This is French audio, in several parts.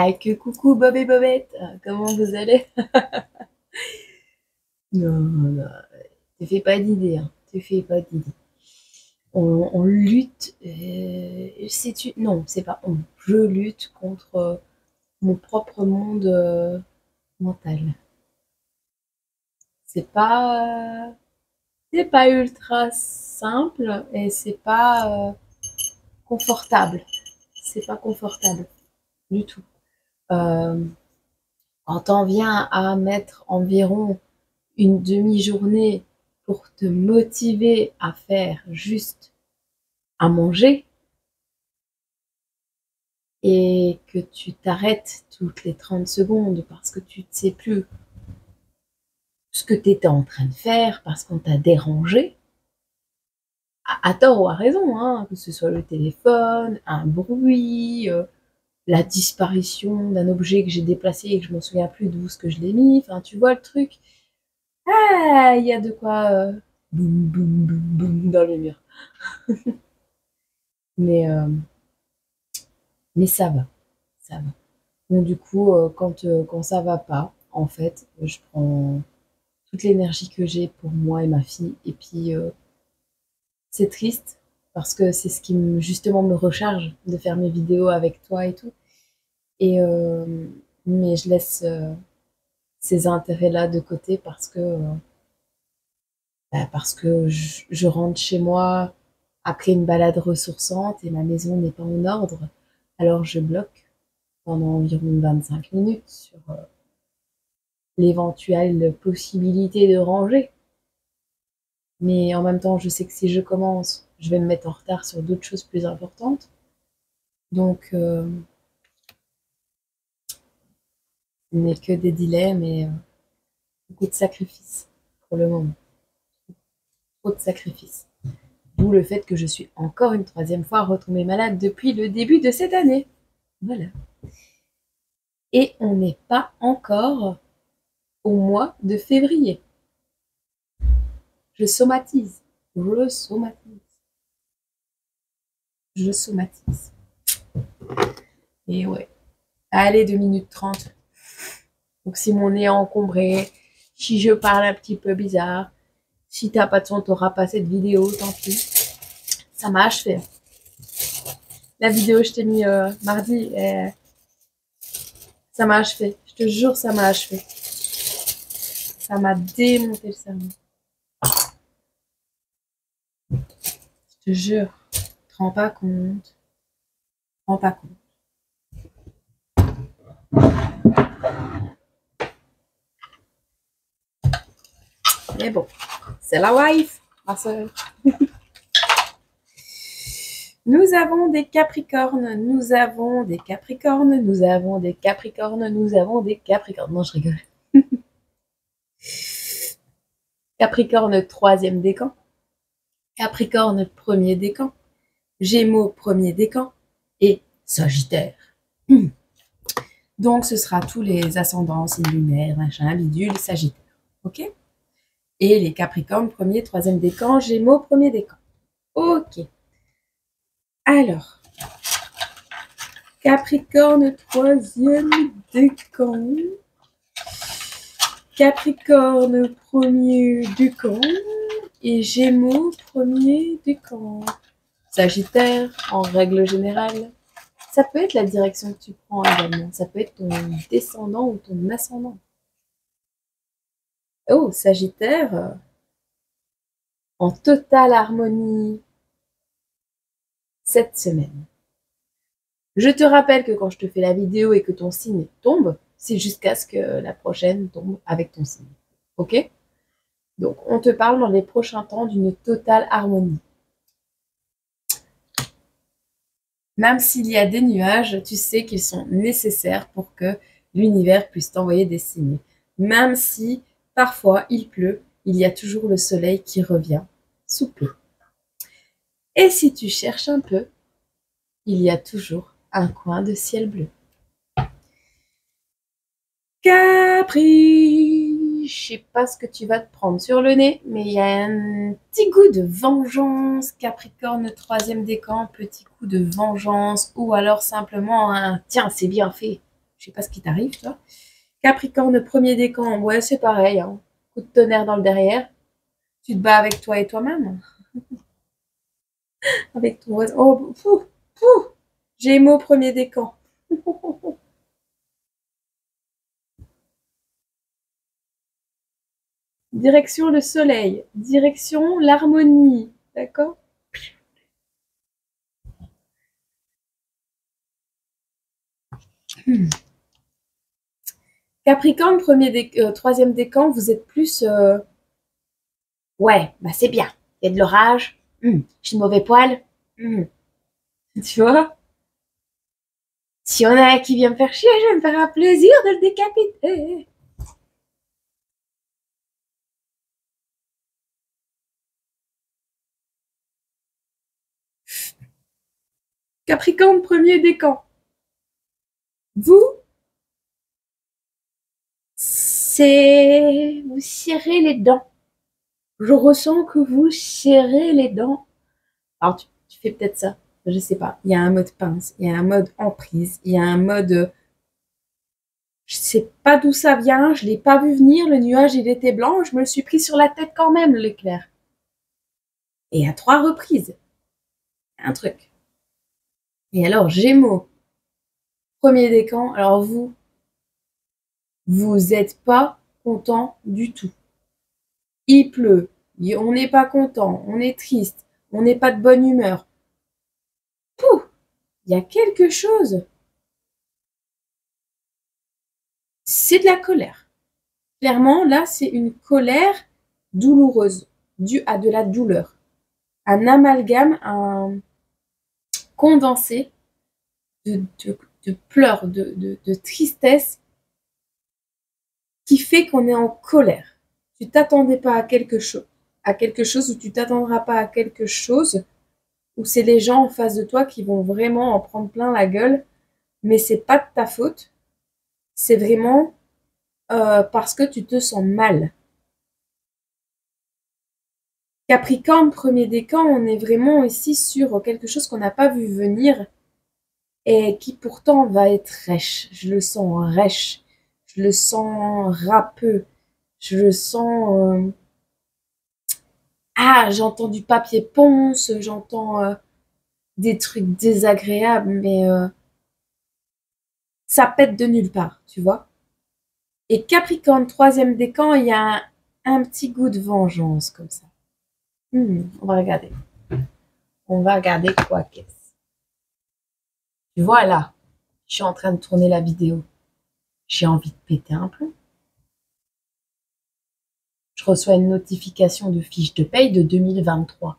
Ah que coucou Bob et Bobette, comment vous allez? Non, non, te fais pas d'idée, hein, te fais pas d'idée. On lutte, non, c'est pas on, je lutte contre mon propre monde mental. C'est pas, c'est pas ultra simple et c'est pas confortable. C'est pas confortable du tout. Euh, Quand t'en viens à mettre environ une demi-journée pour te motiver à faire juste à manger et que tu t'arrêtes toutes les 30 secondes parce que tu ne sais plus ce que tu étais en train de faire parce qu'on t'a dérangé, à tort ou à raison, hein, que ce soit le téléphone, un bruit, la disparition d'un objet que j'ai déplacé et que je m'en souviens plus d'où ce que je l'ai mis, enfin tu vois le truc. Ah, il y a de quoi boum boum boum boum dans le mur. Mais ça va, ça va. Donc du coup, quand ça va pas, en fait, je prends toute l'énergie que j'ai pour moi et ma fille. Et puis c'est triste parce que c'est ce qui justement me recharge de faire mes vidéos avec toi et tout. Et mais je laisse ces intérêts-là de côté parce que je rentre chez moi après une balade ressourçante et ma maison n'est pas en ordre. Alors je bloque pendant environ 25 minutes sur l'éventuelle possibilité de ranger. Mais en même temps, je sais que si je commence, je vais me mettre en retard sur d'autres choses plus importantes. Donc, ce n'est que des dilemmes et beaucoup de sacrifices pour le moment. Trop de sacrifices. D'où le fait que je suis encore une troisième fois retombée malade depuis le début de cette année. Voilà. Et on n'est pas encore au mois de février. Je somatise. Je somatise. Je somatise. Et ouais. Allez, 2 minutes 30. Donc si mon nez est encombré, si je parle un petit peu bizarre, si t'as pas de son, t'auras pas cette vidéo, tant pis. Ça m'a achevé. La vidéo je t'ai mis mardi, ça m'a achevé. Je te jure, ça m'a achevé. Ça m'a démonté le cerveau. Je te jure. Tu te rends pas compte. Tu te rends pas compte. Mais bon, c'est la wife, ma soeur. Nous avons des capricornes, nous avons des capricornes, nous avons des capricornes, nous avons des capricornes. Non, je rigole. Capricorne, troisième décan. Capricorne, premier décan. Gémeaux, premier décan. Et Sagittaire. Donc, ce sera tous les ascendants, signes lunaires, machin, bidule, Sagittaire. Ok? Et les Capricornes, premier, troisième décan. Gémeaux, premier décan. Ok. Alors, Capricorne, troisième décan. Capricorne, premier décan. Et Gémeaux, premier décan. Sagittaire, en règle générale. Ça peut être la direction que tu prends également. Ça peut être ton descendant ou ton ascendant. Oh, Sagittaire, en totale harmonie cette semaine. Je te rappelle que quand je te fais la vidéo et que ton signe tombe, c'est jusqu'à ce que la prochaine tombe avec ton signe. Ok? Donc, on te parle dans les prochains temps d'une totale harmonie. Même s'il y a des nuages, tu sais qu'ils sont nécessaires pour que l'univers puisse t'envoyer des signes. Même si parfois il pleut, il y a toujours le soleil qui revient sous peu. Et si tu cherches un peu, il y a toujours un coin de ciel bleu. Capri, je sais pas ce que tu vas te prendre sur le nez, mais il y a un petit goût de vengeance. Capricorne, troisième décan, petit coup de vengeance, ou alors simplement un tiens, c'est bien fait. Je sais pas ce qui t'arrive, toi. Capricorne, premier décan, ouais, c'est pareil. Hein. Coup de tonnerre dans le derrière. Tu te bats avec toi et toi-même. Avec ton voisin. Oh, fou, fou. Gémeaux, premier décan. Direction le soleil. Direction l'harmonie. D'accord? Capricorne, troisième décan, vous êtes plus... ouais, bah c'est bien. Il y a de l'orage. J'ai de mauvais poil. Tu vois? Si on a un qui vient me faire chier, je vais me faire un plaisir de le décapiter. Capricorne, premier décan. Vous, c'est... Vous serrez les dents. Je ressens que vous serrez les dents. Alors, tu fais peut-être ça. Je sais pas. Il y a un mode pince, il y a un mode emprise, il y a un mode... je sais pas d'où ça vient, je l'ai pas vu venir, le nuage il était blanc, je me le suis pris sur la tête quand même, l'éclair. Et à 3 reprises. Un truc. Et alors, Gémeaux, premier décan, alors vous êtes pas content du tout. Il pleut, on n'est pas content, on est triste, on n'est pas de bonne humeur. Pouh, il y a quelque chose. C'est de la colère. Clairement, là, c'est une colère douloureuse, due à de la douleur. Un amalgame, un condensé de pleurs, de tristesse qui fait qu'on est en colère. Tu t'attendais pas à quelque chose ou tu t'attendras pas à quelque chose où c'est les gens en face de toi qui vont vraiment en prendre plein la gueule, mais c'est pas de ta faute. C'est vraiment parce que tu te sens mal. Capricorne, premier décan, on est vraiment ici sur quelque chose qu'on n'a pas vu venir et qui pourtant va être rêche. Je le sens rêche, je le sens râpeux, je le sens... ah, j'entends du papier ponce, j'entends des trucs désagréables, mais ça pète de nulle part, tu vois. Et Capricorne, troisième décan, il y a un petit goût de vengeance comme ça. On va regarder. On va regarder quoi qu'est-ce. Tu vois là, je suis en train de tourner la vidéo. J'ai envie de péter un plomb. Je reçois une notification de fiche de paye de 2023.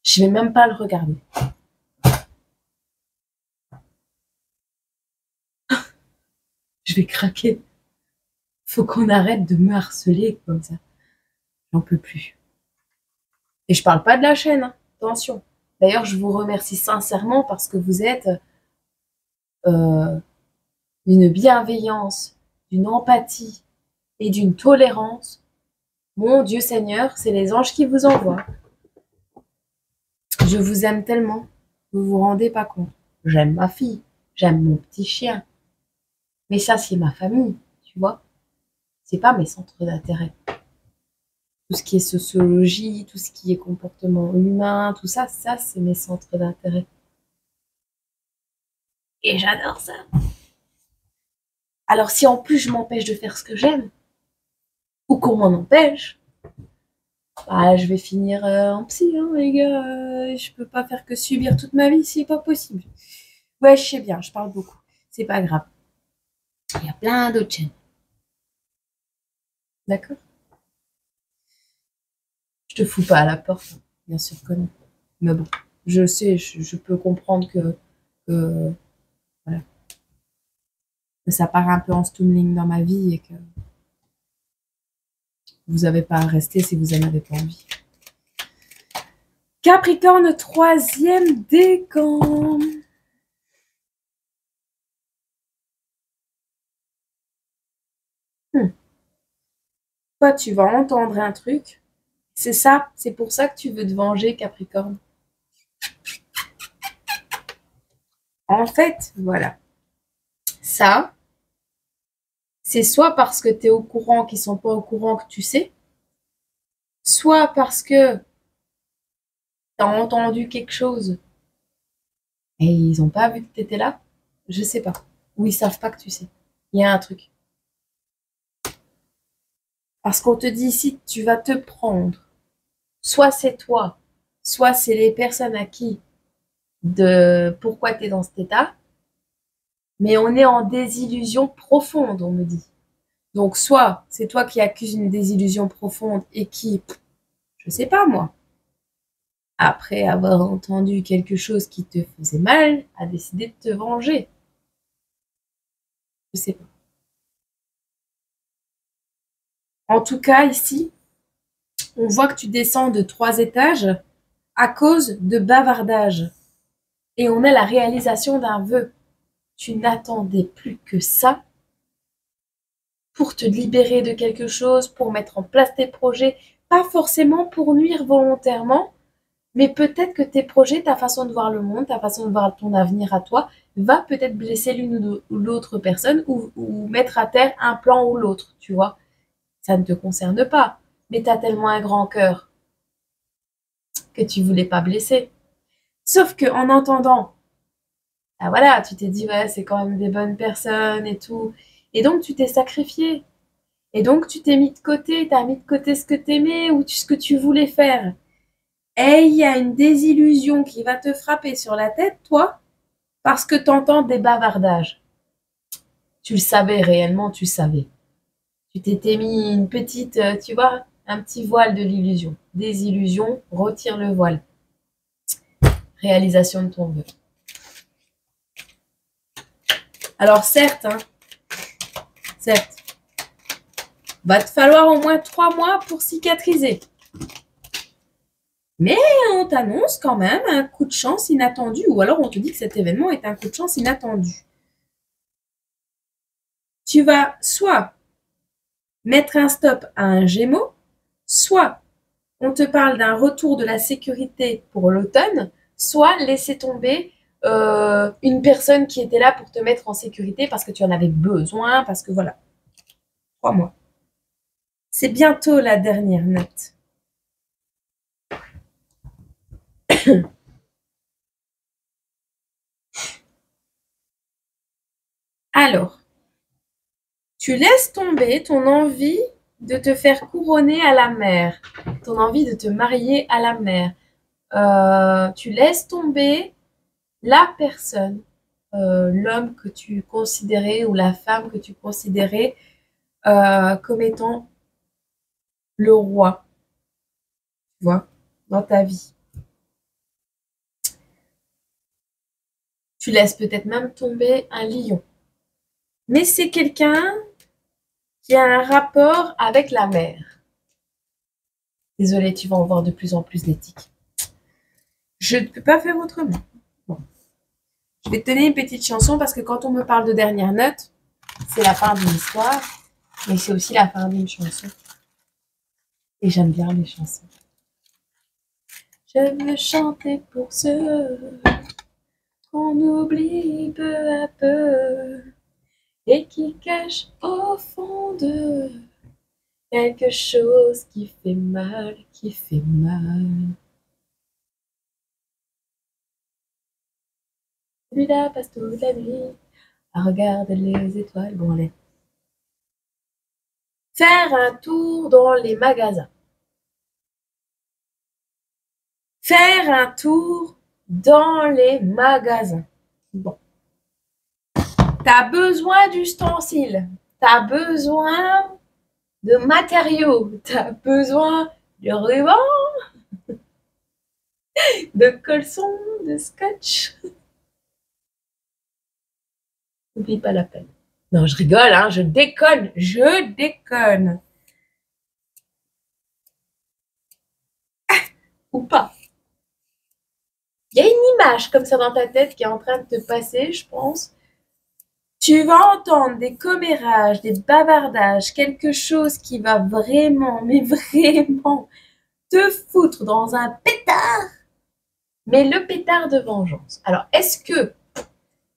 Je vais même pas le regarder. Je vais craquer. Faut qu'on arrête de me harceler comme ça. J'en peux plus. Et je parle pas de la chaîne, hein. Attention. D'ailleurs, je vous remercie sincèrement parce que vous êtes d'une bienveillance, d'une empathie et d'une tolérance. Mon Dieu Seigneur, c'est les anges qui vous envoient. Je vous aime tellement, vous vous rendez pas compte. J'aime ma fille, j'aime mon petit chien. Mais ça, c'est ma famille, tu vois. C'est pas mes centres d'intérêt. Tout ce qui est sociologie, tout ce qui est comportement humain, tout ça, c'est mes centres d'intérêt. Et j'adore ça. Alors si en plus je m'empêche de faire ce que j'aime, ou qu'on m'en empêche, bah, je vais finir en psy, hein, les gars. Je peux pas faire que subir toute ma vie, c'est pas possible. Ouais, je sais bien, je parle beaucoup. C'est pas grave. Il y a plein d'autres chaînes. D'accord? Je te fous pas à la porte, hein. Bien sûr que non. Mais bon, je sais, je peux comprendre que, voilà, que ça part un peu en stumbling dans ma vie et que vous n'avez pas à rester si vous n'en avez pas envie. Capricorne, troisième décan. Toi, tu vas entendre un truc, C'est ça, c'est pour ça que tu veux te venger, Capricorne. En fait, voilà. Ça, c'est soit parce que tu es au courant qu'ils sont pas au courant que tu sais, soit parce que tu as entendu quelque chose et ils ont pas vu que tu étais là. Je sais pas. Ou ils savent pas que tu sais. Il y a un truc. Parce qu'on te dit ici, tu vas te prendre. Soit c'est toi, soit c'est les personnes à qui de pourquoi tu es dans cet état. Mais on est en désillusion profonde, on me dit. Donc, soit c'est toi qui accuses une désillusion profonde et qui, je sais pas moi, après avoir entendu quelque chose qui te faisait mal, a décidé de te venger. Je sais pas. En tout cas, ici, on voit que tu descends de 3 étages à cause de bavardage. Et on a la réalisation d'un vœu. Tu n'attendais plus que ça pour te libérer de quelque chose, pour mettre en place tes projets, pas forcément pour nuire volontairement, mais peut-être que tes projets, ta façon de voir le monde, ta façon de voir ton avenir à toi, va peut-être blesser l'une ou l'autre personne ou mettre à terre un plan ou l'autre, tu vois. Ça ne te concerne pas, mais tu as tellement un grand cœur que tu voulais pas blesser. Sauf que en entendant, ah voilà, tu t'es dit ouais, c'est quand même des bonnes personnes et tout, et donc tu t'es sacrifié. Et donc tu t'es mis de côté, tu as mis de côté ce que tu aimais ou ce que tu voulais faire. Et il y a une désillusion qui va te frapper sur la tête, toi, parce que tu entends des bavardages. Tu le savais réellement, tu savais. Tu t'étais mis une petite, tu vois, un petit voile de l'illusion. Désillusion, retire le voile. Réalisation de ton vœu. Alors certes, va te falloir au moins 3 mois pour cicatriser. Mais on t'annonce quand même un coup de chance inattendu, ou alors on te dit que cet événement est un coup de chance inattendu. Tu vas soit mettre un stop à un Gémeaux, soit on te parle d'un retour de la sécurité pour l'automne, soit laisser tomber une personne qui était là pour te mettre en sécurité parce que tu en avais besoin, parce que voilà. 3 mois. C'est bientôt la dernière note. Alors, tu laisses tomber ton envie de te faire couronner à la mer, ton envie de te marier à la mer. Tu laisses tomber la personne, l'homme que tu considérais ou la femme que tu considérais comme étant le roi, tu vois, dans ta vie. Tu laisses peut-être même tomber un lion. Mais c'est quelqu'un qui a un rapport avec la mer. Désolée, tu vas en voir de plus en plus d'éthiques. Je ne peux pas faire autrement. Bon. Je vais te donner une petite chanson parce que quand on me parle de dernière note, c'est la fin d'une histoire, mais c'est aussi la fin d'une chanson. Et j'aime bien les chansons. Je veux chanter pour ceux qu'on oublie peu à peu et qui cachent au fond d'eux quelque chose qui fait mal, qui fait mal. Celui-là passe toute la nuit à regarder les étoiles. Bon, allez. Faire un tour dans les magasins. Faire un tour dans les magasins. Bon. T'as besoin d'ustensiles. T'as besoin de matériaux. T'as besoin de ruban, de colson, de scotch. N'oublie pas la peine. Non, je rigole, hein, je déconne. Je déconne. Ou pas. Il y a une image comme ça dans ta tête qui est en train de te passer, je pense. Tu vas entendre des commérages, des bavardages, quelque chose qui va vraiment, mais vraiment te foutre dans un pétard, mais le pétard de vengeance. Alors, est-ce que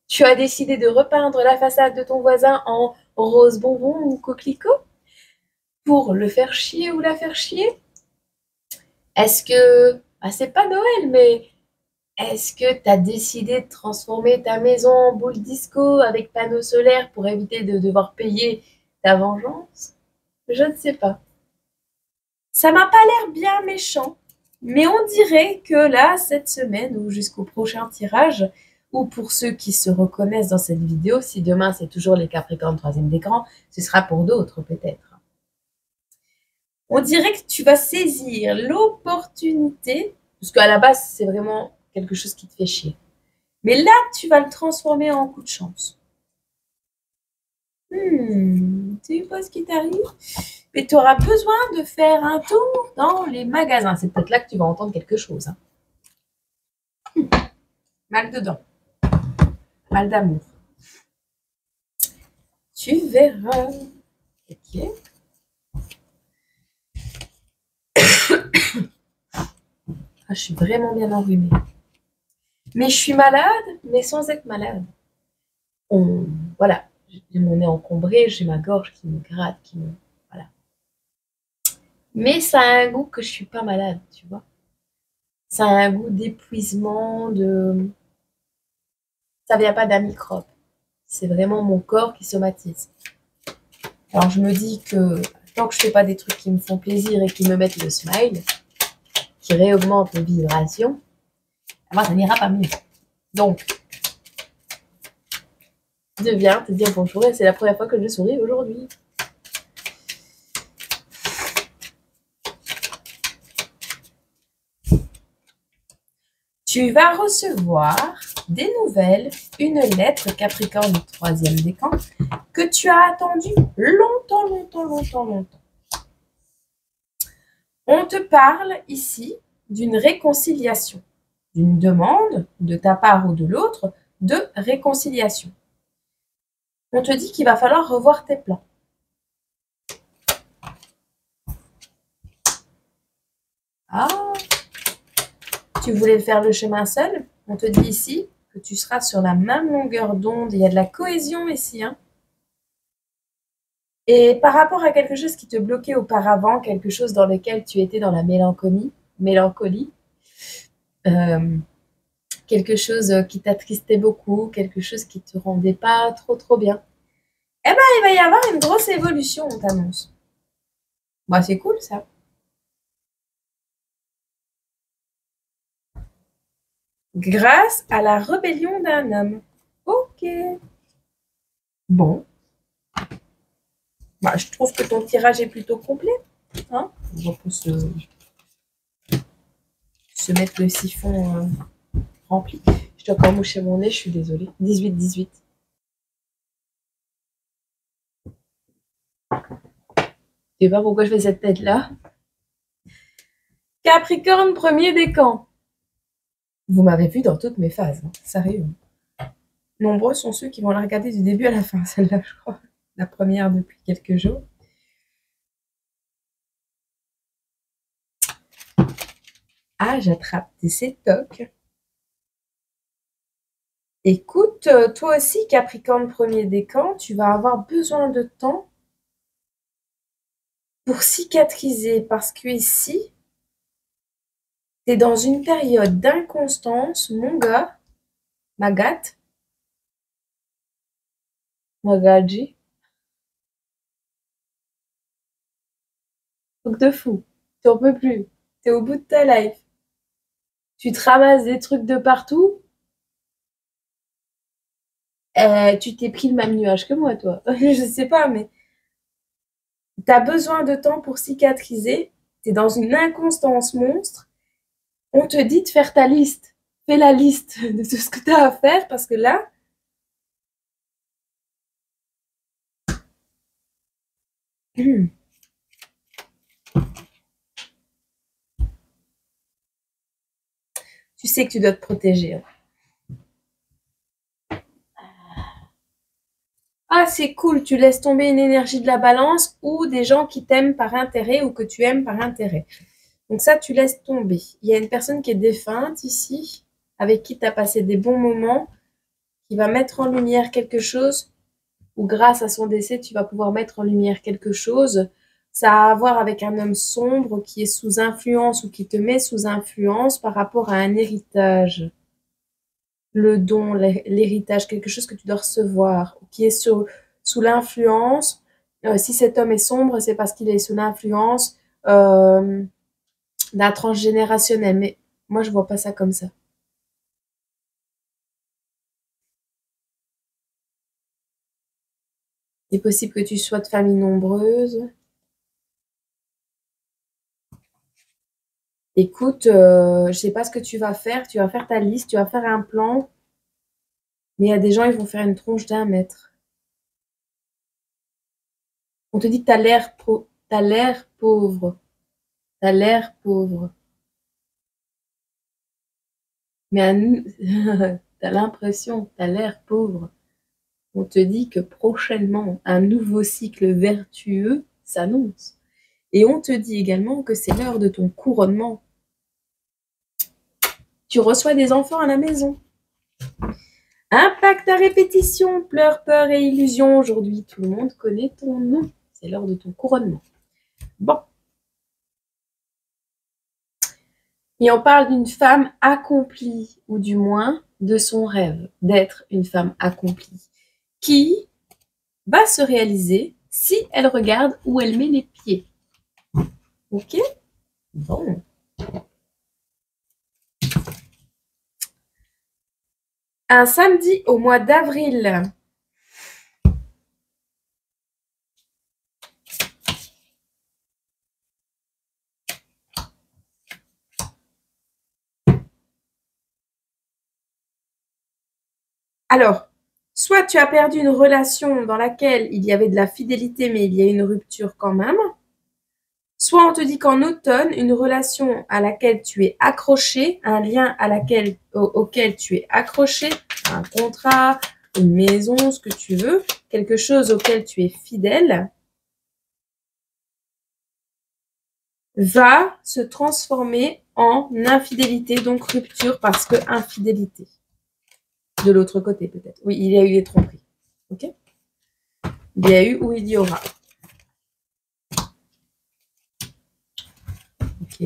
tu as décidé de repeindre la façade de ton voisin en rose bonbon ou coquelicot pour le faire chier ou la faire chier? Est-ce que, c'est pas Noël, mais est-ce que tu as décidé de transformer ta maison en boule disco avec panneaux solaires pour éviter de devoir payer ta vengeance? Je ne sais pas. Ça m'a pas l'air bien méchant, mais on dirait que là, cette semaine ou jusqu'au prochain tirage, ou pour ceux qui se reconnaissent dans cette vidéo, si demain c'est toujours les Capricornes troisième décan, ce sera pour d'autres peut-être. On dirait que tu vas saisir l'opportunité, parce qu'à la base c'est vraiment quelque chose qui te fait chier. Mais là, tu vas le transformer en coup de chance. Tu sais pas ce qui t'arrive? Mais tu auras besoin de faire un tour dans les magasins. C'est peut-être là que tu vas entendre quelque chose. Mal dedans. Mal d'amour. Tu verras. Ok. Je suis vraiment bien enrhumée. Mais je suis malade, mais sans être malade. Voilà. J'ai mon nez encombré, j'ai ma gorge qui me gratte, voilà. Mais ça a un goût que je suis pas malade, tu vois. Ça a un goût d'épuisement, ça vient pas d'un microbe. C'est vraiment mon corps qui somatise. Alors je me dis que tant que je fais pas des trucs qui me font plaisir et qui me mettent le smile, qui réaugmentent mes vibrations, moi ça n'ira pas mieux. Donc, je viens te dire bonjour et c'est la première fois que je souris aujourd'hui. Tu vas recevoir des nouvelles, une lettre Capricorne troisième décan que tu as attendu longtemps. On te parle ici d'une réconciliation, d'une demande de ta part ou de l'autre de réconciliation. On te dit qu'il va falloir revoir tes plans. Ah, tu voulais faire le chemin seul? On te dit ici que tu seras sur la même longueur d'onde. Il y a de la cohésion ici. Et par rapport à quelque chose qui te bloquait auparavant, quelque chose dans lequel tu étais dans la mélancolie, quelque chose qui t'attristait beaucoup, quelque chose qui te rendait pas trop bien, eh ben, il va y avoir une grosse évolution, on t'annonce. Bah, c'est cool, ça. Grâce à la rébellion d'un homme. Ok. Bon. Bah, je trouve que ton tirage est plutôt complet. On va se mettre le siphon rempli. Je dois encore moucher mon nez, je suis désolée. 18. Je sais pas pourquoi je fais cette tête-là. Capricorne, premier décan. Vous m'avez vu dans toutes mes phases, sérieux. Nombreux sont ceux qui vont la regarder du début à la fin, celle-là, je crois. La première depuis quelques jours. Ah, j'attrape tes sétocs. Écoute, toi aussi, Capricorne premier décan, tu vas avoir besoin de temps pour cicatriser parce que ici, tu es dans une période d'inconstance, mon gars, Magat, Magadji. Truc de fou. Tu n'en peux plus. Tu es au bout de ta life. Tu te ramasses des trucs de partout. Tu t'es pris le même nuage que moi, toi. Je sais pas, mais tu as besoin de temps pour cicatriser. Tu es dans une inconstance monstre. On te dit de faire ta liste. Fais la liste de tout ce que tu as à faire parce que là, tu sais que tu dois te protéger. Ah, c'est cool, tu laisses tomber une énergie de la balance ou des gens qui t'aiment par intérêt ou que tu aimes par intérêt. Donc ça, tu laisses tomber. Il y a une personne qui est défunte ici, avec qui tu as passé des bons moments, qui va mettre en lumière quelque chose, ou grâce à son décès, tu vas pouvoir mettre en lumière quelque chose. Ça a à voir avec un homme sombre qui est sous influence ou qui te met sous influence par rapport à un héritage. Le don, l'héritage, quelque chose que tu dois recevoir, qui est sous l'influence. Si cet homme est sombre, c'est parce qu'il est sous l'influence d'un transgénérationnel. Mais moi, je vois pas ça comme ça. Il est possible que tu sois de famille nombreuse. Écoute, je sais pas ce que tu vas faire. Tu vas faire ta liste, tu vas faire un plan. Mais il y a des gens, ils vont faire une tronche d'1 mètre. On te dit que t'as l'air pauvre. T'as l'air pauvre. T'as l'air pauvre. Mais t'as l'impression, t'as l'air pauvre. On te dit que prochainement, un nouveau cycle vertueux s'annonce. Et on te dit également que c'est l'heure de ton couronnement. Tu reçois des enfants à la maison. Impact à répétition, pleurs, peur et illusion. Aujourd'hui, tout le monde connaît ton nom. C'est l'heure de ton couronnement. Bon. Et on parle d'une femme accomplie, ou du moins de son rêve d'être une femme accomplie, qui va se réaliser si elle regarde où elle met les pieds. Ok? Bon. Un samedi au mois d'avril. Alors, soit tu as perdu une relation dans laquelle il y avait de la fidélité, mais il y a une rupture quand même. Soit on te dit qu'en automne, une relation à laquelle tu es accroché, un lien auquel tu es accroché, un contrat, une maison, ce que tu veux, quelque chose auquel tu es fidèle, va se transformer en infidélité, donc rupture parce que infidélité. De l'autre côté peut-être. Oui, il y a eu des tromperies. Ok ? Il y a eu ou il y aura. Ok.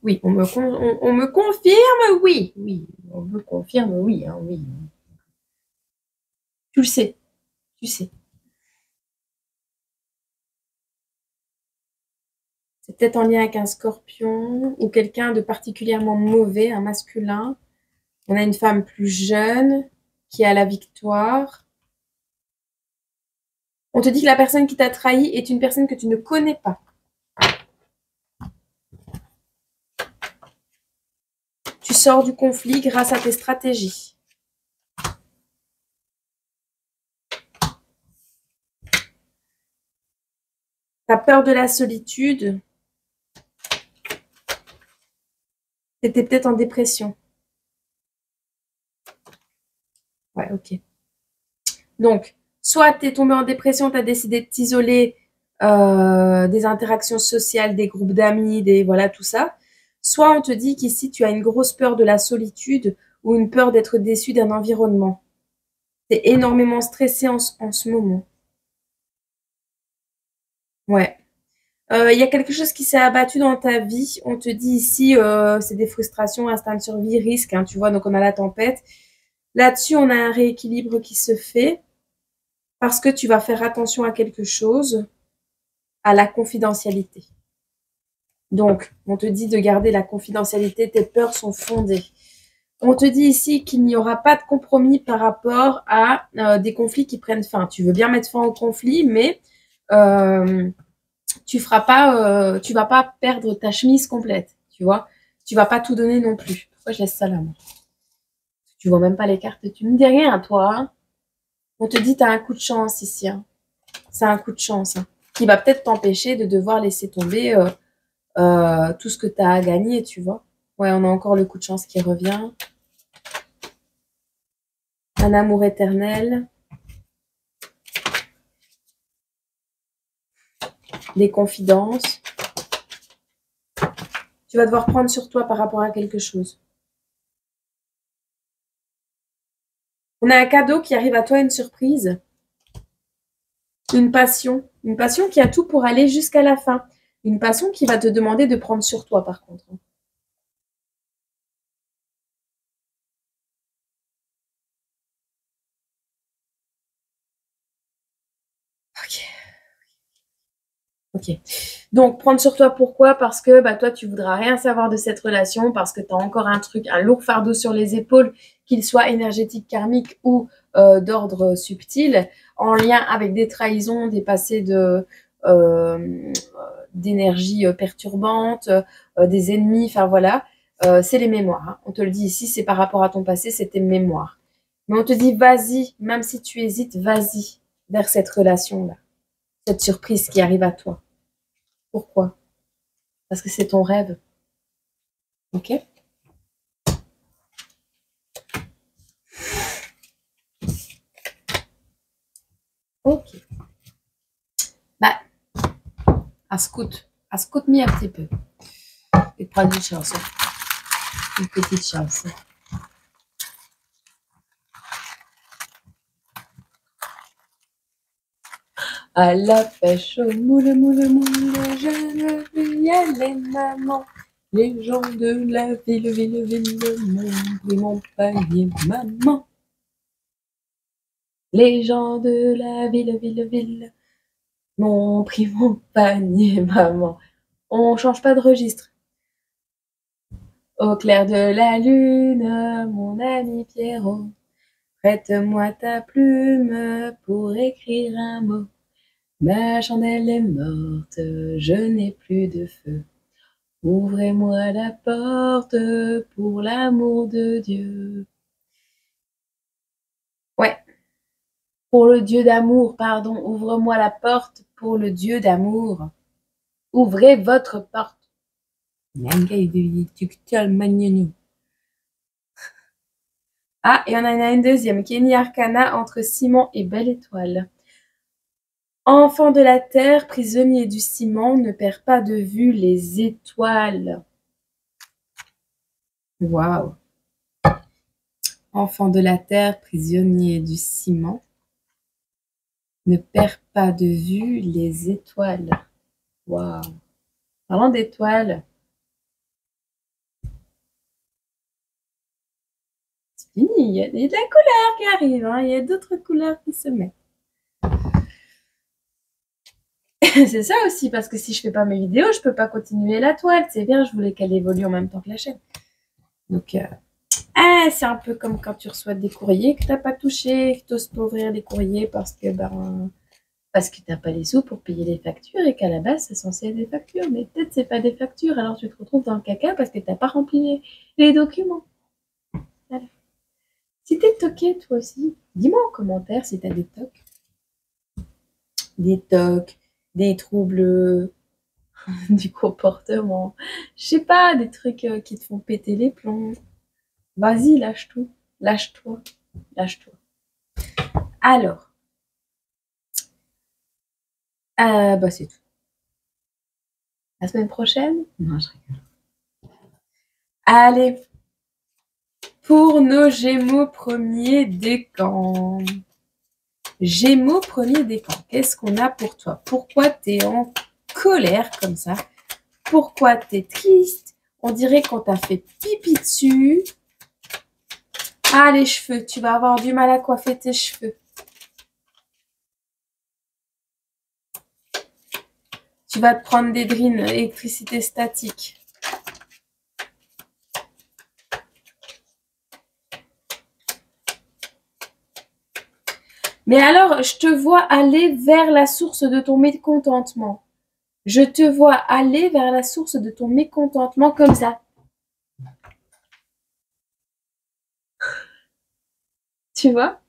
Oui, on me confirme oui. Oui, on me confirme oui. Hein, oui. Tu le sais. Tu sais. C'est peut-être en lien avec un scorpion ou quelqu'un de particulièrement mauvais, un masculin. On a une femme plus jeune qui a la victoire. On te dit que la personne qui t'a trahi est une personne que tu ne connais pas. Tu sors du conflit grâce à tes stratégies. Tu as peur de la solitude. Tu étais peut-être en dépression. Ouais, ok. Donc, soit tu es tombé en dépression, tu as décidé de t'isoler des interactions sociales, des groupes d'amis, voilà tout ça. Soit on te dit qu'ici, tu as une grosse peur de la solitude ou une peur d'être déçu d'un environnement. Tu es énormément stressé en ce moment. Ouais. Il y a quelque chose qui s'est abattu dans ta vie. On te dit ici, c'est des frustrations, instinct de survie, risque, hein, tu vois, donc on a la tempête. Là-dessus, on a un rééquilibre qui se fait parce que tu vas faire attention à quelque chose, à la confidentialité. Donc, on te dit de garder la confidentialité, tes peurs sont fondées. On te dit ici qu'il n'y aura pas de compromis par rapport à des conflits qui prennent fin. Tu veux bien mettre fin au conflit, mais tu vas pas perdre ta chemise complète, tu vois. Tu vas pas tout donner non plus. Pourquoi je laisse ça là, moi? Tu vois même pas les cartes, tu me dis rien, toi. Hein. On te dit t'as un coup de chance ici. Hein. C'est un coup de chance hein, qui va peut-être t'empêcher de devoir laisser tomber tout ce que tu as à gagner, tu vois. Ouais, on a encore le coup de chance qui revient. Un amour éternel. Des confidences. Tu vas devoir prendre sur toi par rapport à quelque chose. On a un cadeau qui arrive à toi, une surprise. Une passion qui a tout pour aller jusqu'à la fin. Une passion qui va te demander de prendre sur toi, par contre. Ok. Donc, prendre sur toi, pourquoi? Parce que bah, toi, tu voudras rien savoir de cette relation, parce que tu as encore un truc, un lourd fardeau sur les épaules, qu'il soit énergétique, karmique ou d'ordre subtil, en lien avec des trahisons, des passés d'énergie perturbante, des ennemis, enfin voilà. C'est les mémoires. Hein. On te le dit ici, c'est par rapport à ton passé, c'est tes mémoires. Mais on te dit, vas-y, même si tu hésites, vas-y vers cette relation-là, cette surprise qui arrive à toi. Pourquoi? Parce que c'est ton rêve. Ok? Ok. Bah, ascoute-moi un petit peu. Et prends une chanson. Une petite chanson. À la pêche au moule, moule, moule, je ne veux y aller, maman. Les gens de la ville, m'ont pris mon panier, maman. Les gens de la ville, m'ont pris mon panier, maman. On change pas de registre. Au clair de la lune, mon ami Pierrot, prête-moi ta plume pour écrire un mot. Ma chandelle est morte, je n'ai plus de feu. Ouvrez-moi la porte pour l'amour de Dieu. Ouais, pour le Dieu d'amour, pardon. Ouvre-moi la porte pour le Dieu d'amour. Ouvrez votre porte. Ah, et on en a une deuxième, Kenny Arcana entre Simon et Belle Étoile. Enfant de la terre, prisonnier du ciment, ne perds pas de vue les étoiles. Waouh. Enfant de la terre, prisonnier du ciment, ne perds pas de vue les étoiles. Waouh. Parlant d'étoiles. C'est fini, il y a de la couleur qui arrive, hein. Il y a d'autres couleurs qui se mettent. C'est ça aussi, parce que si je fais pas mes vidéos, je peux pas continuer la toile. C'est bien, je voulais qu'elle évolue en même temps que la chaîne. Donc, c'est un peu comme quand tu reçois des courriers que t'as pas touché, que t'oses pas ouvrir les courriers parce que t'as pas les sous pour payer les factures et qu'à la base c'est censé être des factures, mais peut-être c'est pas des factures, alors tu te retrouves dans le caca parce que t'as pas rempli les documents. Voilà. Si t'es toqué toi aussi, dis-moi en commentaire si t'as des tocs, des troubles du comportement, je sais pas, des trucs qui te font péter les plombs. Vas-y, lâche tout, lâche-toi, lâche-toi. Alors, c'est tout. La semaine prochaine? Non, je rigole. Allez, pour nos Gémeaux premier décan. Gémeaux premier décan, qu'est-ce qu'on a pour toi? Pourquoi t'es en colère comme ça? Pourquoi t'es triste? On dirait qu'on t'a fait pipi dessus. Ah, les cheveux, tu vas avoir du mal à coiffer tes cheveux. Tu vas te prendre des drines, électricité statique. Mais alors, je te vois aller vers la source de ton mécontentement. Je te vois aller vers la source de ton mécontentement comme ça. Tu vois?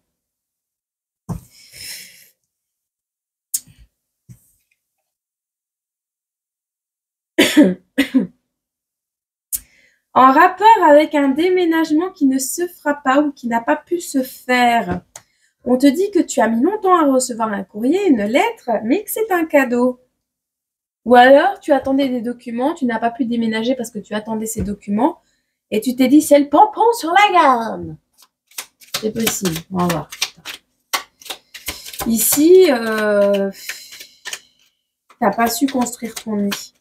En rapport avec un déménagement qui ne se fera pas ou qui n'a pas pu se faire. On te dit que tu as mis longtemps à recevoir un courrier, une lettre, mais que c'est un cadeau. Ou alors, tu attendais des documents, tu n'as pas pu déménager parce que tu attendais ces documents, et tu t'es dit, c'est le pompon sur la gamme. C'est possible, on va voir. Ici, t'as pas su construire ton nid.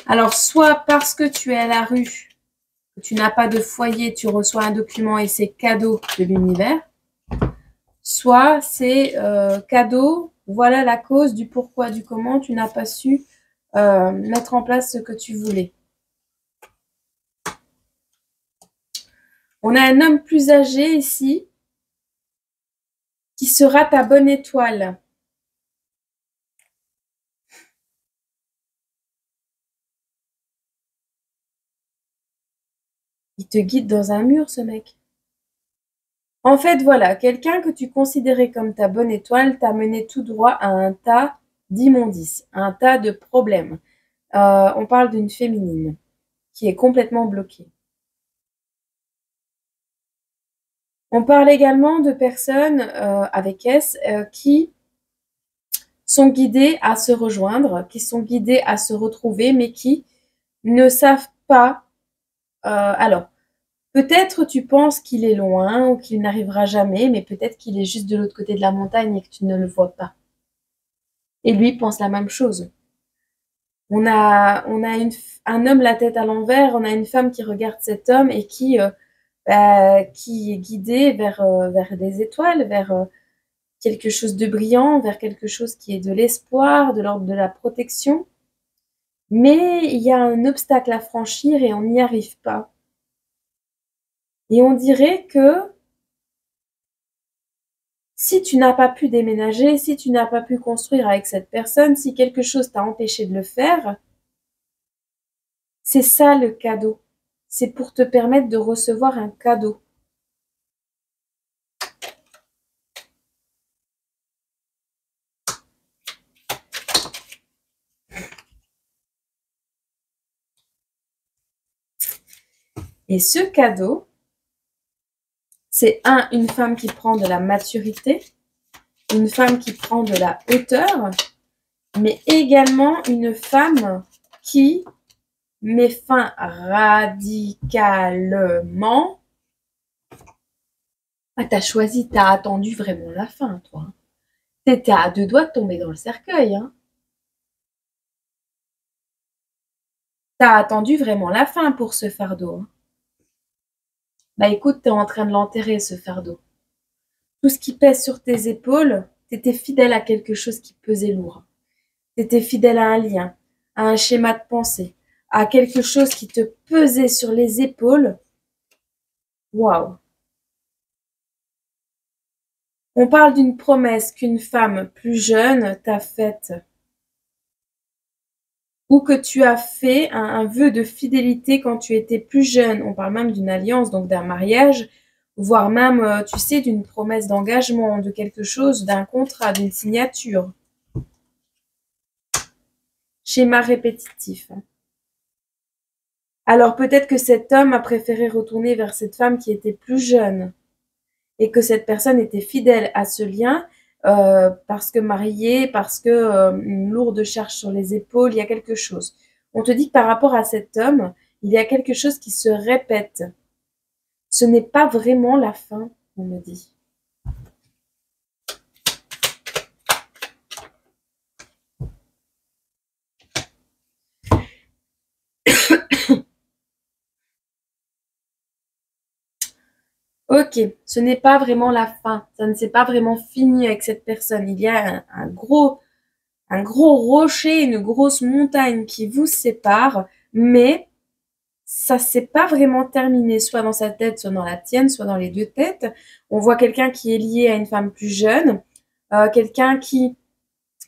Alors, soit parce que tu es à la rue, tu n'as pas de foyer, tu reçois un document et c'est cadeau de l'univers. Soit c'est cadeau, voilà la cause du pourquoi, du comment, tu n'as pas su mettre en place ce que tu voulais. On a un homme plus âgé ici qui sera ta bonne étoile. Il te guide dans un mur, ce mec. En fait, voilà, quelqu'un que tu considérais comme ta bonne étoile t'a mené tout droit à un tas d'immondices, un tas de problèmes. On parle d'une féminine qui est complètement bloquée. On parle également de personnes avec S qui sont guidées à se rejoindre, qui sont guidées à se retrouver, mais qui ne savent pas. Alors, peut-être tu penses qu'il est loin ou qu'il n'arrivera jamais, mais peut-être qu'il est juste de l'autre côté de la montagne et que tu ne le vois pas. Et lui pense la même chose. On a un homme la tête à l'envers, on a une femme qui regarde cet homme et qui est guidé vers des étoiles, vers quelque chose de brillant, vers quelque chose qui est de l'espoir, de l'ordre de la protection. Mais il y a un obstacle à franchir et on n'y arrive pas. Et on dirait que si tu n'as pas pu déménager, si tu n'as pas pu construire avec cette personne, si quelque chose t'a empêché de le faire, c'est ça le cadeau. C'est pour te permettre de recevoir un cadeau. Et ce cadeau, c'est une femme qui prend de la maturité, une femme qui prend de la hauteur, mais également une femme qui met fin radicalement. Ah, t'as choisi, t'as attendu vraiment la fin, toi. T'étais à 2 doigts de tomber dans le cercueil, hein. T'as attendu vraiment la fin pour ce fardeau, hein. Bah écoute, t'es en train de l'enterrer, ce fardeau. Tout ce qui pèse sur tes épaules, t'étais fidèle à quelque chose qui pesait lourd. T'étais fidèle à un lien, à un schéma de pensée, à quelque chose qui te pesait sur les épaules. Waouh! On parle d'une promesse qu'une femme plus jeune t'a faite. Ou que tu as fait un vœu de fidélité quand tu étais plus jeune. On parle même d'une alliance, donc d'un mariage, voire même, tu sais, d'une promesse d'engagement, de quelque chose, d'un contrat, d'une signature. Schéma répétitif. Alors peut-être que cet homme a préféré retourner vers cette femme qui était plus jeune et que cette personne était fidèle à ce lien parce que mariée, parce que une lourde charge sur les épaules, il y a quelque chose. On te dit que par rapport à cet homme, il y a quelque chose qui se répète. Ce n'est pas vraiment la fin, on me dit. Ok, ce n'est pas vraiment la fin. Ça ne s'est pas vraiment fini avec cette personne. Il y a un gros rocher, une grosse montagne qui vous sépare, mais ça s'est pas vraiment terminé, soit dans sa tête, soit dans la tienne, soit dans les deux têtes. On voit quelqu'un qui est lié à une femme plus jeune, quelqu'un qui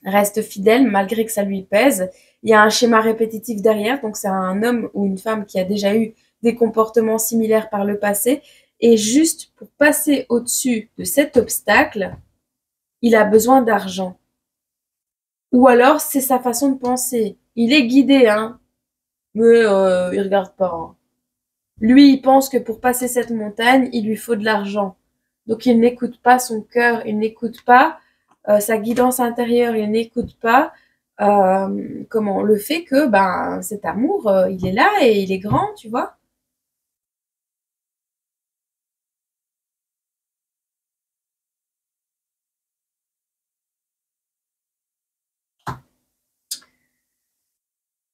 reste fidèle malgré que ça lui pèse. Il y a un schéma répétitif derrière, donc c'est un homme ou une femme qui a déjà eu des comportements similaires par le passé. Et juste pour passer au-dessus de cet obstacle, il a besoin d'argent. Ou alors, c'est sa façon de penser. Il est guidé, hein, mais il regarde pas, hein. Lui, il pense que pour passer cette montagne, il lui faut de l'argent. Donc, il n'écoute pas son cœur, il n'écoute pas sa guidance intérieure, il n'écoute pas comment, le fait que ben, cet amour, il est là et il est grand, tu vois.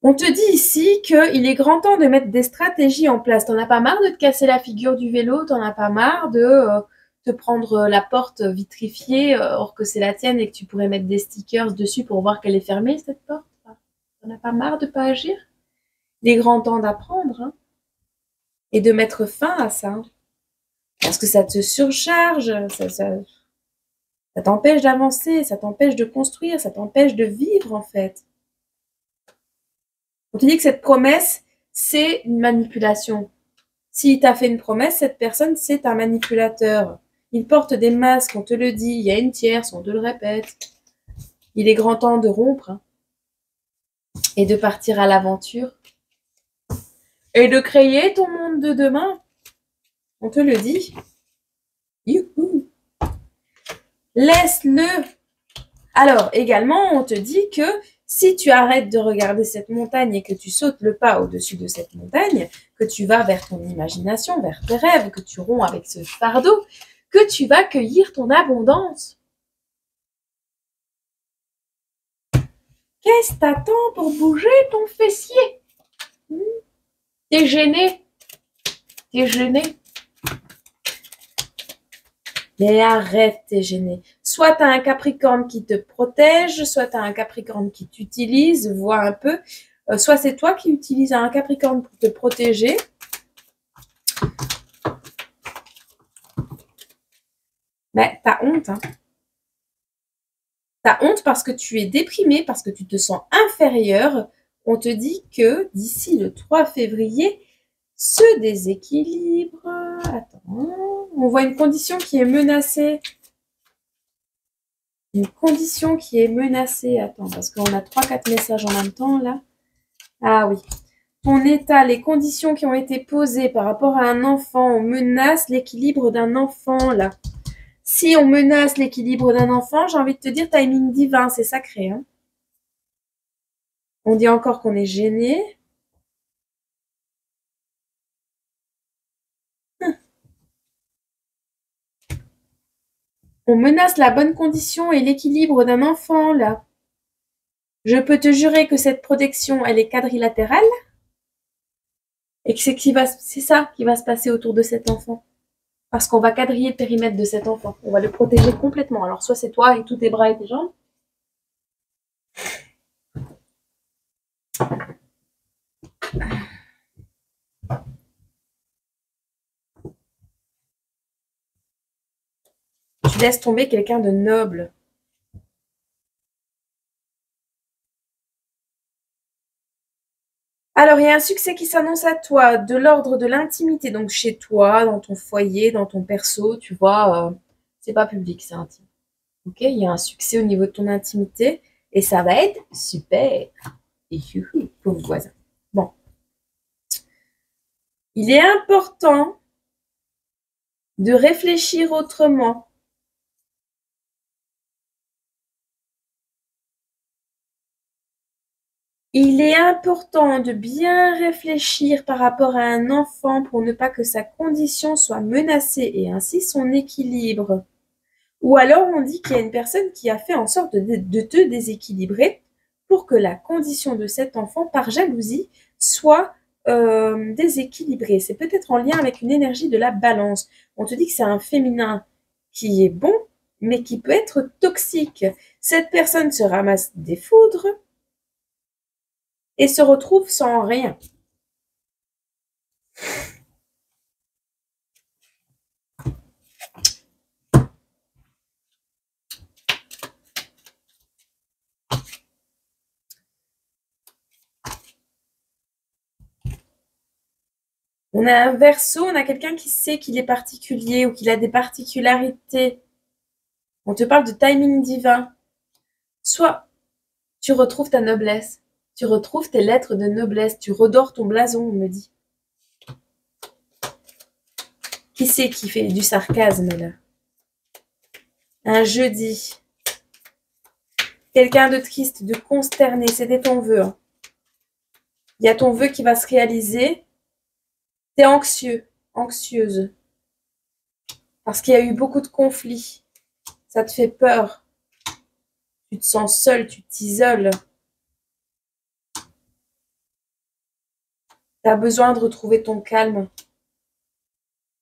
On te dit ici qu'il est grand temps de mettre des stratégies en place. T'en as pas marre de te casser la figure du vélo, t'en as pas marre de te prendre la porte vitrifiée, or que c'est la tienne et que tu pourrais mettre des stickers dessus pour voir qu'elle est fermée, cette porte. T'en as pas marre de pas agir? Il est grand temps d'apprendre, hein, et de mettre fin à ça. Parce que ça te surcharge, ça t'empêche d'avancer, ça t'empêche de construire, ça t'empêche de vivre en fait. On te dit que cette promesse, c'est une manipulation. S'il t'a fait une promesse, cette personne, c'est un manipulateur. Il porte des masques, on te le dit, il y a une tierce, on te le répète. Il est grand temps de rompre, hein, et de partir à l'aventure et de créer ton monde de demain. On te le dit. Youhou. Laisse-le. Alors, également, on te dit que si tu arrêtes de regarder cette montagne et que tu sautes le pas au-dessus de cette montagne, que tu vas vers ton imagination, vers tes rêves, que tu romps avec ce fardeau, que tu vas cueillir ton abondance. Qu'est-ce que t'attends pour bouger ton fessier? T'es gêné? T'es gêné? Mais arrête, t'es gêné. Soit t'as un Capricorne qui te protège, soit t'as un Capricorne qui t'utilise, vois un peu. Soit c'est toi qui utilises un Capricorne pour te protéger. Mais t'as honte, hein. T'as honte parce que tu es déprimé, parce que tu te sens inférieur. On te dit que d'ici le 3 février, ce déséquilibre... Attends, on voit une condition qui est menacée. Une condition qui est menacée. Attends, parce qu'on a 3-4 messages en même temps, là. Ah oui. Ton état, les conditions qui ont été posées par rapport à un enfant, on menace l'équilibre d'un enfant, là. Si on menace l'équilibre d'un enfant, j'ai envie de te dire timing divin, c'est sacré, hein. On dit encore qu'on est gêné. On menace la bonne condition et l'équilibre d'un enfant, là. Je peux te jurer que cette protection, elle est quadrilatérale et que c'est ça qui va se passer autour de cet enfant. Parce qu'on va quadriller le périmètre de cet enfant. On va le protéger complètement. Alors, soit c'est toi et tous tes bras et tes jambes. Tu laisses tomber quelqu'un de noble. Alors, il y a un succès qui s'annonce à toi, de l'ordre de l'intimité, donc chez toi, dans ton foyer, dans ton perso, tu vois, c'est pas public, c'est intime. Ok, il y a un succès au niveau de ton intimité et ça va être super. Et youhou, pauvre voisin. Bon. Il est important de réfléchir autrement. Il est important de bien réfléchir par rapport à un enfant pour ne pas que sa condition soit menacée et ainsi son équilibre. Ou alors on dit qu'il y a une personne qui a fait en sorte de te déséquilibrer pour que la condition de cet enfant, par jalousie, soit déséquilibrée. C'est peut-être en lien avec une énergie de la balance. On te dit que c'est un féminin qui est bon, mais qui peut être toxique. Cette personne se ramasse des foudres et se retrouve sans rien. On a un Verseau, on a quelqu'un qui sait qu'il est particulier ou qu'il a des particularités. On te parle de timing divin. Soit tu retrouves ta noblesse, tu retrouves tes lettres de noblesse, tu redors ton blason, on me dit. Qui c'est qui fait du sarcasme là? Un jeudi. Quelqu'un de triste, de consterné, c'était ton vœu. Hein. Il y a ton vœu qui va se réaliser. T'es anxieux, anxieuse. Parce qu'il y a eu beaucoup de conflits. Ça te fait peur. Tu te sens seul, tu t'isoles. Tu as besoin de retrouver ton calme.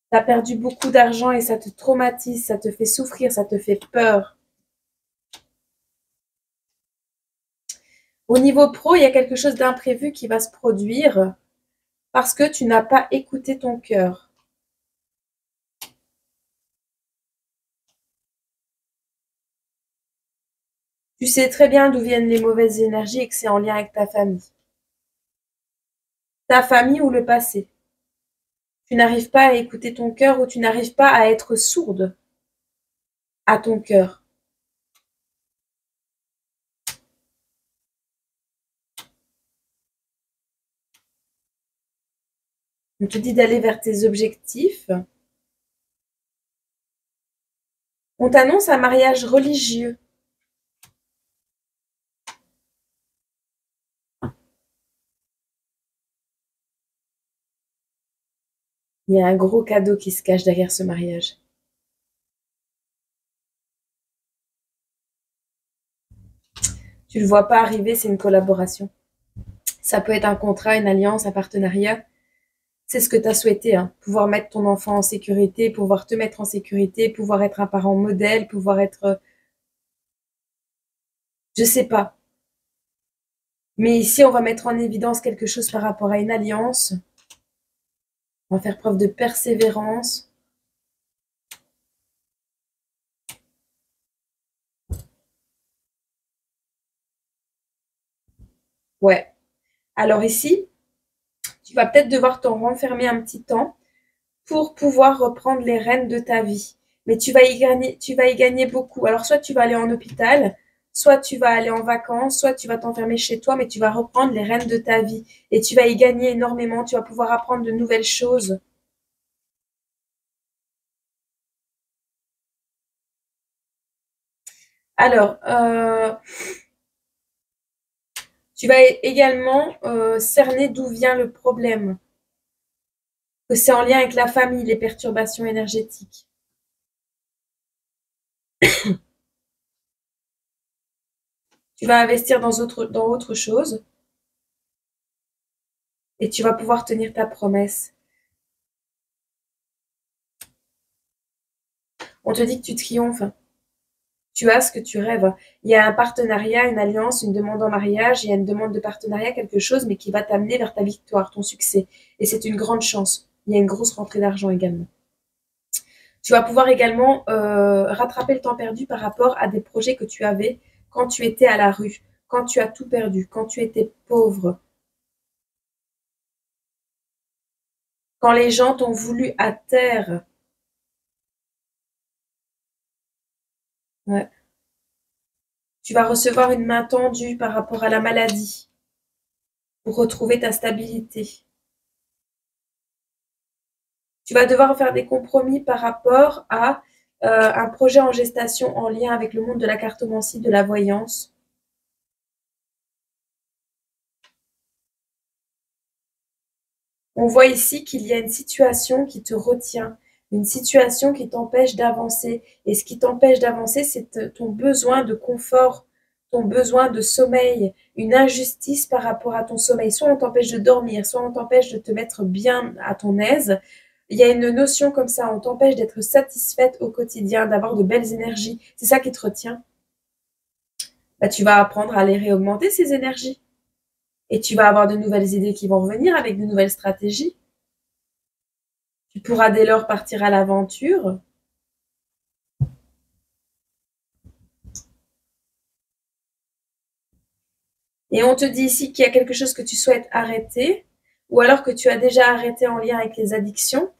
Tu as perdu beaucoup d'argent et ça te traumatise, ça te fait souffrir, ça te fait peur. Au niveau pro, il y a quelque chose d'imprévu qui va se produire parce que tu n'as pas écouté ton cœur. Tu sais très bien d'où viennent les mauvaises énergies et que c'est en lien avec ta famille. Ta famille ou le passé. Tu n'arrives pas à écouter ton cœur ou tu n'arrives pas à être sourde à ton cœur. On te dit d'aller vers tes objectifs. On t'annonce un mariage religieux. Il y a un gros cadeau qui se cache derrière ce mariage. Tu le vois pas arriver, c'est une collaboration. Ça peut être un contrat, une alliance, un partenariat. C'est ce que tu as souhaité, hein. Pouvoir mettre ton enfant en sécurité, pouvoir te mettre en sécurité, pouvoir être un parent modèle, pouvoir être... je sais pas. Mais ici, on va mettre en évidence quelque chose par rapport à une alliance. On va faire preuve de persévérance. Ouais. Alors ici, tu vas peut-être devoir t'en renfermer un petit temps pour pouvoir reprendre les rênes de ta vie. Mais tu vas y gagner beaucoup. Alors, soit tu vas aller en hôpital, soit tu vas aller en vacances, soit tu vas t'enfermer chez toi, mais tu vas reprendre les rênes de ta vie. Et tu vas y gagner énormément. Tu vas pouvoir apprendre de nouvelles choses. Alors, tu vas également cerner d'où vient le problème. Que c'est en lien avec la famille, les perturbations énergétiques. Tu vas investir dans autre chose et tu vas pouvoir tenir ta promesse. On te dit que tu triomphes. Tu as ce que tu rêves. Il y a un partenariat, une alliance, une demande en mariage, il y a une demande de partenariat, quelque chose, mais qui va t'amener vers ta victoire, ton succès. Et c'est une grande chance. Il y a une grosse rentrée d'argent également. Tu vas pouvoir également rattraper le temps perdu par rapport à des projets que tu avais quand tu étais à la rue, quand tu as tout perdu, quand tu étais pauvre, quand les gens t'ont voulu à terre. Ouais. Tu vas recevoir une main tendue par rapport à la maladie pour retrouver ta stabilité. Tu vas devoir faire des compromis par rapport à un projet en gestation en lien avec le monde de la cartomancie, de la voyance. On voit ici qu'il y a une situation qui te retient, une situation qui t'empêche d'avancer. Et ce qui t'empêche d'avancer, c'est ton besoin de confort, ton besoin de sommeil, une injustice par rapport à ton sommeil. Soit on t'empêche de dormir, soit on t'empêche de te mettre bien à ton aise. Il y a une notion comme ça, on t'empêche d'être satisfaite au quotidien, d'avoir de belles énergies. C'est ça qui te retient. Bah, tu vas apprendre à les réaugmenter, ces énergies. Et tu vas avoir de nouvelles idées qui vont revenir avec de nouvelles stratégies. Tu pourras dès lors partir à l'aventure. Et on te dit ici qu'il y a quelque chose que tu souhaites arrêter, ou alors que tu as déjà arrêté en lien avec les addictions.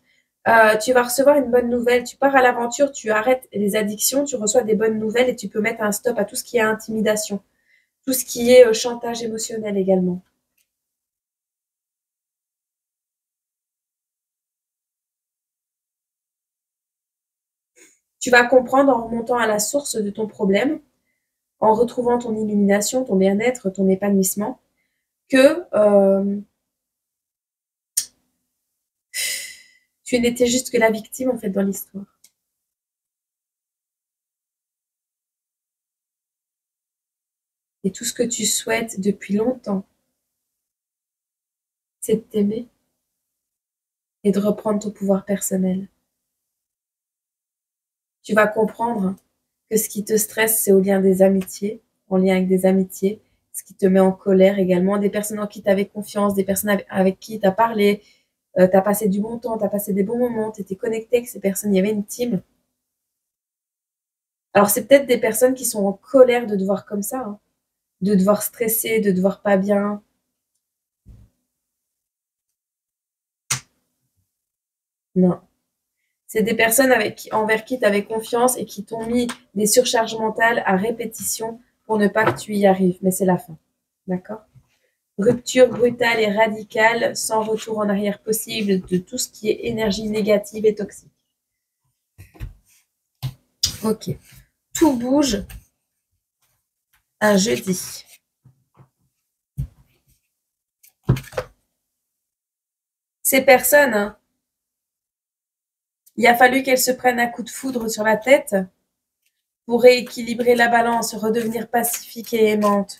Tu vas recevoir une bonne nouvelle. Tu pars à l'aventure, tu arrêtes les addictions, tu reçois des bonnes nouvelles et tu peux mettre un stop à tout ce qui est intimidation, tout ce qui est chantage émotionnel également. Tu vas comprendre en remontant à la source de ton problème en retrouvant ton illumination, ton bien-être, ton épanouissement, que tu n'étais juste que la victime en fait dans l'histoire. Et tout ce que tu souhaites depuis longtemps, c'est de t'aimer et de reprendre ton pouvoir personnel. Tu vas comprendre que ce qui te stresse, c'est au lien des amitiés, en lien avec des amitiés, ce qui te met en colère également, des personnes en qui tu avais confiance, des personnes avec qui tu as parlé, tu as passé du bon temps, tu as passé des bons moments, tu étais connecté avec ces personnes, il y avait une team. Alors c'est peut-être des personnes qui sont en colère de te voir comme ça, hein, de te voir stressé, de te voir pas bien. Non. C'est des personnes envers qui tu avais confiance et qui t'ont mis des surcharges mentales à répétition pour ne pas que tu y arrives. Mais c'est la fin. D'accord? Rupture brutale et radicale, sans retour en arrière possible de tout ce qui est énergie négative et toxique. Ok. Tout bouge un jeudi. Ces personnes, hein, il a fallu qu'elles se prennent un coup de foudre sur la tête pour rééquilibrer la balance, redevenir pacifiques et aimantes.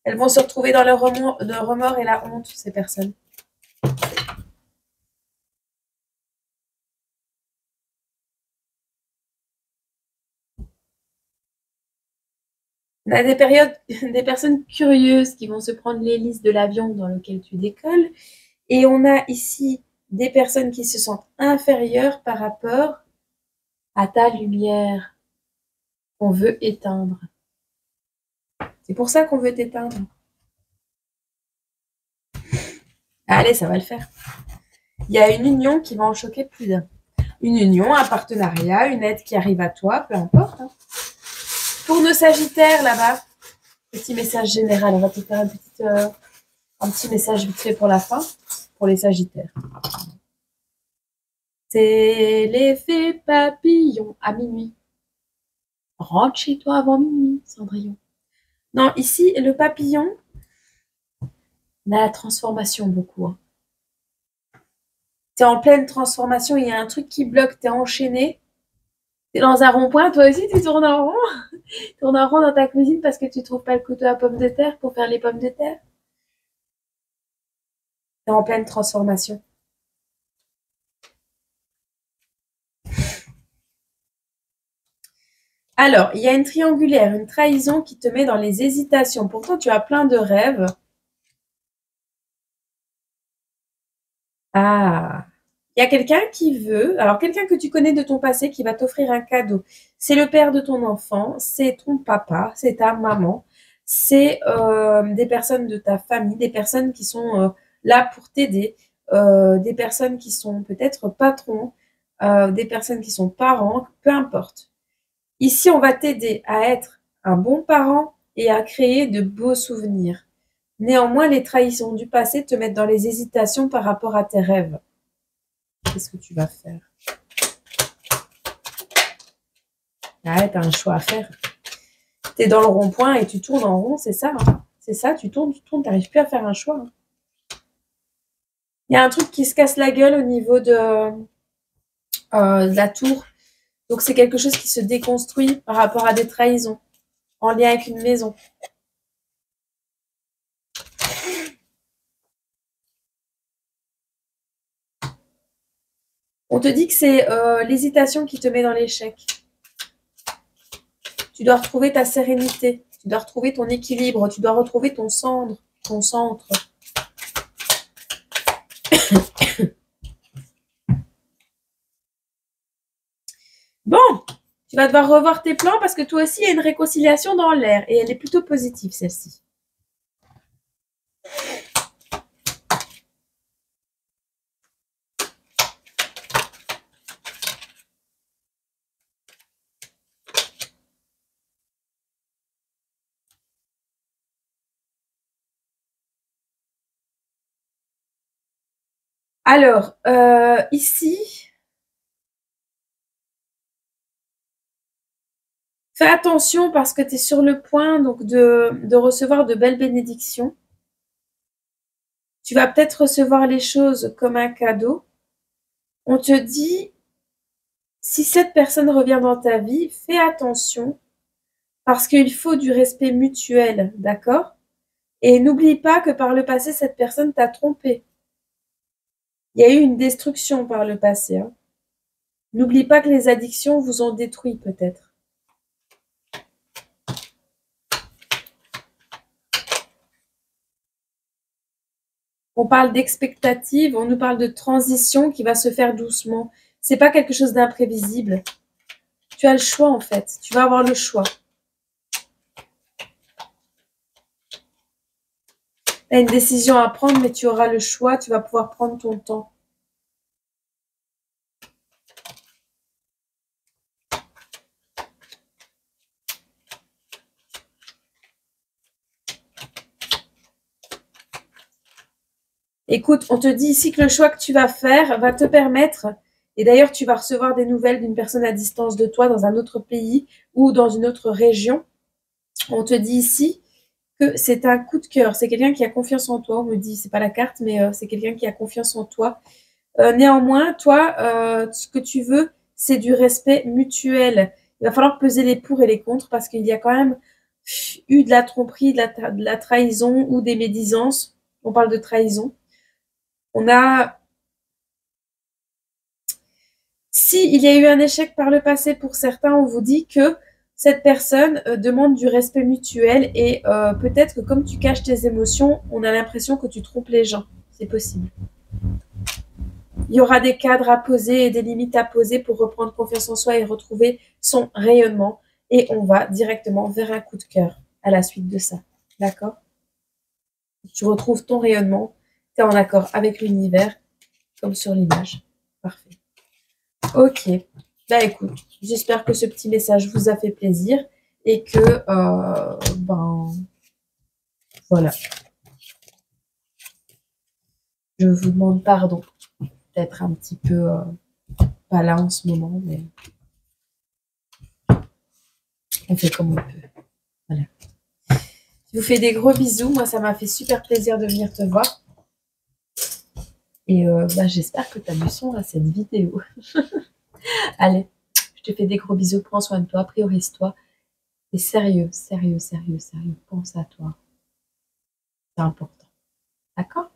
Elles vont se retrouver dans le remords et la honte, ces personnes. On a des périodes, des personnes curieuses qui vont se prendre l'hélice de l'avion dans lequel tu décolles. Et on a ici des personnes qui se sentent inférieures par rapport à ta lumière qu'on veut éteindre. C'est pour ça qu'on veut t'éteindre. Allez, ça va le faire. Il y a une union qui va en choquer plus d'un. Une union, un partenariat, une aide qui arrive à toi, peu importe. Hein. Pour nos Sagittaires, là-bas, petit message général. On va te faire un petit message vite fait pour la fin, pour les Sagittaires. C'est l'effet papillon à minuit. Rentre chez toi avant minuit, Cendrillon. Non, ici, le papillon, la transformation beaucoup. Hein. Tu es en pleine transformation, il y a un truc qui bloque, tu es enchaîné. Tu es dans un rond-point, toi aussi tu tournes en rond. Tu tournes en rond dans ta cuisine parce que tu trouves pas le couteau à pommes de terre pour faire les pommes de terre. Tu es en pleine transformation. Alors, il y a une triangulaire, une trahison qui te met dans les hésitations. Pourtant, tu as plein de rêves. Ah, il y a quelqu'un qui veut, alors quelqu'un que tu connais de ton passé qui va t'offrir un cadeau. C'est le père de ton enfant, c'est ton papa, c'est ta maman, c'est des personnes de ta famille, des personnes qui sont là pour t'aider, des personnes qui sont peut-être patrons, des personnes qui sont parents, peu importe. Ici, on va t'aider à être un bon parent et à créer de beaux souvenirs. Néanmoins, les trahisons du passé te mettent dans les hésitations par rapport à tes rêves. Qu'est-ce que tu vas faire? Ah, t'as un choix à faire. T'es dans le rond-point et tu tournes en rond, c'est ça. Hein. C'est ça, tu tournes, t'arrives plus à faire un choix. Hein. Il y a un truc qui se casse la gueule au niveau de la tour. Donc c'est quelque chose qui se déconstruit par rapport à des trahisons en lien avec une maison. On te dit que c'est l'hésitation qui te met dans l'échec. Tu dois retrouver ta sérénité, tu dois retrouver ton équilibre, tu dois retrouver ton centre, ton centre. Bon, tu vas devoir revoir tes plans parce que toi aussi, il y a une réconciliation dans l'air et elle est plutôt positive, celle-ci. Alors, ici, Fais attention parce que tu es sur le point donc de recevoir de belles bénédictions. Tu vas peut-être recevoir les choses comme un cadeau. On te dit, si cette personne revient dans ta vie, fais attention parce qu'il faut du respect mutuel, d'accord? Et n'oublie pas que par le passé, cette personne t'a trompé. Il y a eu une destruction par le passé, hein. N'oublie pas que les addictions vous ont détruit peut-être. On parle d'expectative, on nous parle de transition qui va se faire doucement. C'est pas quelque chose d'imprévisible. Tu as le choix en fait. Tu vas avoir le choix. Tu as une décision à prendre, mais tu auras le choix. Tu vas pouvoir prendre ton temps. Écoute, on te dit ici que le choix que tu vas faire va te permettre, et d'ailleurs tu vas recevoir des nouvelles d'une personne à distance de toi dans un autre pays ou dans une autre région. On te dit ici que c'est un coup de cœur, c'est quelqu'un qui a confiance en toi. On me dit, c'est pas la carte, mais c'est quelqu'un qui a confiance en toi. Néanmoins, toi, ce que tu veux, c'est du respect mutuel. Il va falloir peser les pour et les contre parce qu'il y a quand même eu de la tromperie, de la trahison ou des médisances. On parle de trahison. On a, si il y a eu un échec par le passé pour certains, on vous dit que cette personne demande du respect mutuel et peut-être que comme tu caches tes émotions, on a l'impression que tu trompes les gens. C'est possible. Il y aura des cadres à poser et des limites à poser pour reprendre confiance en soi et retrouver son rayonnement. Et on va directement vers un coup de cœur à la suite de ça. D'accord? Tu retrouves ton rayonnement, tu es en accord avec l'univers, comme sur l'image. Parfait. Ok. Bah écoute, j'espère que ce petit message vous a fait plaisir et que, voilà. Je vous demande pardon d'être un petit peu pas là en ce moment, mais on fait comme on peut. Voilà. Je vous fais des gros bisous. Moi, ça m'a fait super plaisir de venir te voir. Et j'espère que tu as du son à cette vidéo. Allez, je te fais des gros bisous. Prends soin de toi, priorise-toi. Et sérieux, sérieux, sérieux, sérieux, pense à toi. C'est important. D'accord?